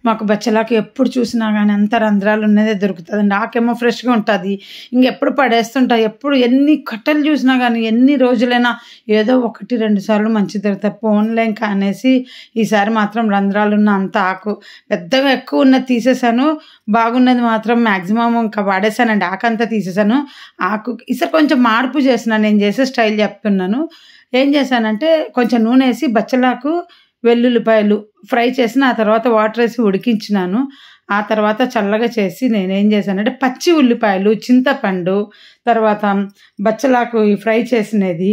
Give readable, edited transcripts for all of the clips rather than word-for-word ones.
మాకు బచ్చలాకు ఎప్పుడు చూసినా గానీ అంత రంధ్రాలు ఉన్నదే దొరుకుతదండి. ఆకేమో ఫ్రెష్‌గా ఉంటది. ఇంకెప్పుడు పడేస్తుంటా. ఎప్పుడు ఎన్ని కట్టలు చూసినా గానీ, ఎన్ని రోజులైనా ఏదో 1, 2 సార్లు మంచిది దొరుకుతది. పోన్లే ఇంకా అనేసి ఈసారి మాత్రం రంధ్రాలున్న అంత ఆకు పెద్దగా ఎక్కువ ఉన్నది తీసేసాను. బాగున్నది మాత్రం మాక్సిమం ఇంకా వాడేసానండి. ఆకంతా తీసేసాను. ఈసారి కొంచెం మార్పు చేసినా. నేను చేసే స్టైల్ చెప్తున్నాను. ఏం చేశానంటే కొంచెం నూనెసి బచ్చలాకు, వెల్లుల్లిపాయలు ఫ్రై చేసిన, ఆ తర్వాత వాటర్ వేసి ఉడికించినాను. ఆ తర్వాత చల్లగా చేసి నేనేం చేశానంటే పచ్చి ఉల్లిపాయలు, చింతపండు, తర్వాత బచ్చలాకు ఫ్రై చేసినది.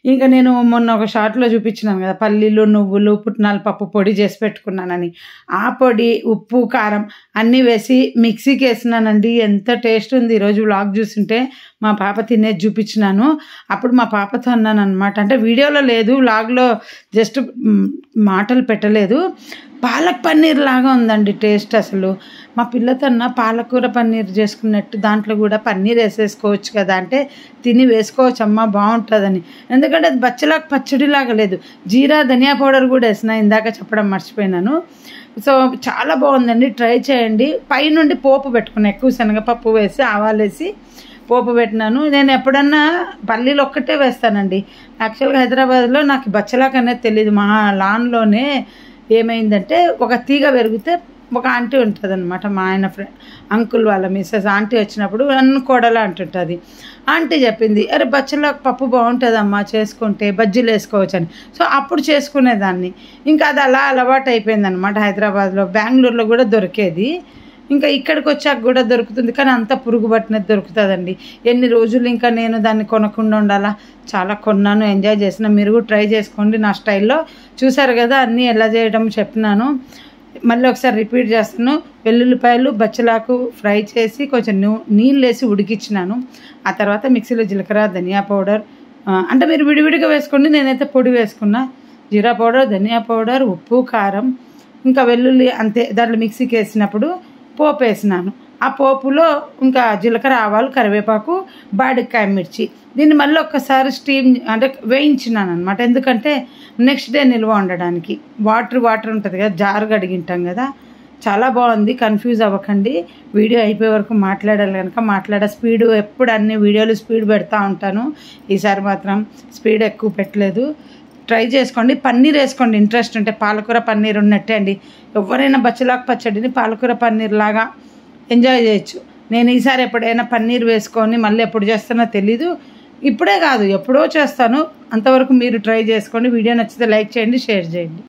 ఇంకా నేను మొన్న ఒక షార్ట్‌లో చూపించినాను కదా, పల్లీలు, నువ్వులు, పుట్నాల పప్పు పొడి చేసి పెట్టుకున్నానని. ఆ పొడి, ఉప్పు, కారం అన్నీ వేసి మిక్సీకి వేసినానండి. ఎంత టేస్ట్ ఉంది. ఈరోజు వ్లాగ్ చూస్తుంటే మా పాప తినేది చూపించినాను. అప్పుడు మా పాపతో అన్నానన్నమాట. అంటే వీడియోలో లేదు, వ్లాగ్‌లో జస్ట్ మాటలు పెట్టలేదు. పాలక్ పన్నీర్ లాగా ఉందండి టేస్ట్ అసలు. మా పిల్లతో అన్న పాలకూర పన్నీర్ చేసుకున్నట్టు దాంట్లో కూడా పన్నీర్ వేసేసుకోవచ్చు కదా అంటే, తిని వేసుకోవచ్చమ్మా బాగుంటుందని. ఎందుకంటే అది బచ్చలాకు పచ్చడిలాగా లేదు. జీరా, ధనియా పౌడర్ కూడా వేసిన, ఇందాక చెప్పడం మర్చిపోయినాను. సో చాలా బాగుందండి, ట్రై చేయండి. పైనుండి పోపు పెట్టుకున్నాను. ఎక్కువ శనగపప్పు వేసి, ఆవాలు వేసి పోపు పెట్టినాను. నేను ఎప్పుడన్నా పల్లీలు ఒక్కటే వేస్తానండి. యాక్చువల్గా హైదరాబాద్లో నాకు బచ్చలాకు అనేది తెలియదు. మా లాన్లోనే ఏమైందంటే ఒక తీగ పెరిగితే ఒక ఆంటీ ఉంటుంది అనమాట, మా ఆయన అంకుల్ వాళ్ళ మిస్సెస్ ఆంటీ వచ్చినప్పుడు నన్ను కోడలా అంటుంటుంది. ఆంటీ చెప్పింది, అరే బచ్చలాకు పప్పు బాగుంటుందమ్మా చేసుకుంటే, బజ్జీలు వేసుకోవచ్చు అని. సో అప్పుడు చేసుకునేదాన్ని. ఇంకా అది అలా అలవాటు అయిపోయింది అనమాట. హైదరాబాద్లో, బెంగళూరులో కూడా దొరికేది. ఇంకా ఇక్కడికి వచ్చాక కూడా దొరుకుతుంది, కానీ అంత పురుగు పట్టినది దొరుకుతుందండి. ఎన్ని రోజులు ఇంకా నేను దాన్ని కొనకుండా ఉండాలా. చాలా కొన్నాను, ఎంజాయ్ చేసిన. మీరు కూడా ట్రై చేసుకోండి నా స్టైల్లో. చూసారు కదా అన్నీ ఎలా చేయడం చెప్పినాను. మళ్ళీ ఒకసారి రిపీట్ చేస్తాను. వెల్లుల్లిపాయలు, బచ్చలాకు ఫ్రై చేసి కొంచెం నీళ్ళు వేసి ఉడికించినాను. ఆ తర్వాత మిక్సీలో జీలకర్ర, ధనియా పౌడర్, అంటే మీరు విడివిడిగా వేసుకోండి, నేనైతే పొడి వేసుకున్నా. జీరా పౌడర్, ధనియా పౌడర్, ఉప్పు, కారం, ఇంకా వెల్లుల్లి అంతే. దాంట్లో మిక్సీకి వేసినప్పుడు పోపు వేసినాను. ఆ పోపులో ఇంకా జీలకర్ర, ఆవాలు, కరివేపాకు, బాడికాయ మిర్చి. దీన్ని మళ్ళీ ఒక్కసారి స్టీమ్ అంటే వేయించినాను అనమాట. ఎందుకంటే నెక్స్ట్ డే నిల్వ ఉండడానికి. వాటర్ ఉంటుంది కదా, జారు కడిగింటాం కదా. చాలా బాగుంది, కన్ఫ్యూజ్ అవ్వకండి. వీడియో అయిపోయే వరకు మాట్లాడాలి కనుక స్పీడు ఎప్పుడు అన్ని వీడియోలు స్పీడ్ పెడతా ఉంటాను. ఈసారి మాత్రం స్పీడ్ ఎక్కువ పెట్టలేదు. ట్రై చేసుకోండి. పన్నీర్ వేసుకోండి ఇంట్రెస్ట్ ఉంటే. పాలకూర పన్నీర్ ఉన్నట్టే అండి. ఎవరైనా బచ్చలాకు పచ్చడిని పాలకూర పన్నీర్ లాగా ఎంజాయ్ చేయొచ్చు. నేను ఈసారి ఎప్పుడైనా పన్నీర్ వేసుకొని మళ్ళీ ఎప్పుడు చేస్తానో తెలీదు. ఇప్పుడే కాదు, ఎప్పుడో చేస్తాను. అంతవరకు మీరు ట్రై చేసుకోండి. వీడియో నచ్చితే లైక్ చేయండి, షేర్ చేయండి.